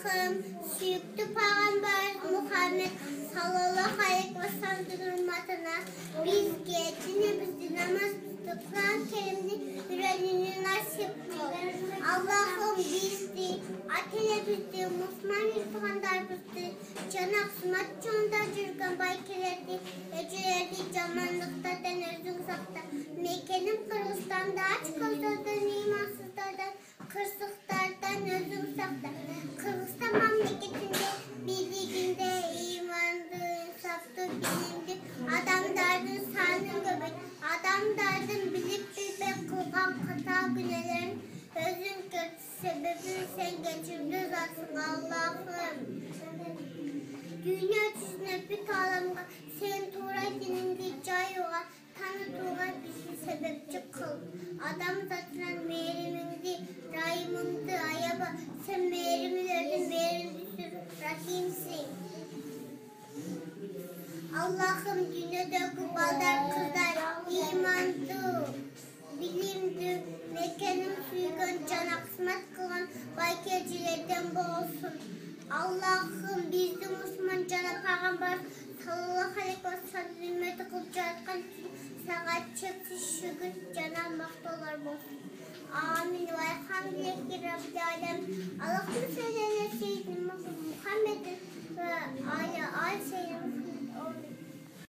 Allah'ım süyüklü Peygamber Muhammed sallallahu aleyhi ve sellem hürmetine biz geçinimizi namaz tutup Kur'an-ı Kerim'in yüreğini nasip kıl. Allah'ım bizi, atene bizi, Müslüman insanlar bizi, Cenab-ı Smatçonda Cürgen Baykeledi, Ecelerdi Camanlıkta denizin sakta, Mekke'nin Kırgızistan'da aç kalsızdan, imansızlardan, kırsıklardan özün sakta. Kırgızistan memleketinde bildiğinde imandı, saftı, bilimdi, adam derdin sanın göbek, adam derdin bilip bilbek kılgan hata günelerin, özün kötü sebebini sen geçirdin zaten Allah'ım. Dünya üstüne bir talamga sen Tuğra dininde cay olan tanı Tuğra bizi sebepçi kıl. Adam zaten meyrimindi, rahimindi, ayaba sen meyrimilerin meyrimlisin, rahimsin. Allah'ım dünyada kuballar kızlar imandı, bilimdi, Mekke'nin suygun cana kısmet kılan baykecilerden bu olsun. Allah'ım bizi Müslüman cana Peygamber sallallahu aleyhi ve sellem ümmeti kılıp caratkan için sana çöpsüz şükür cana mahdolar olsun. Amin ve elhamdülillahi Rabbil alemin. Allah'ım seyyidina Muhammed'in ve ala seyyidina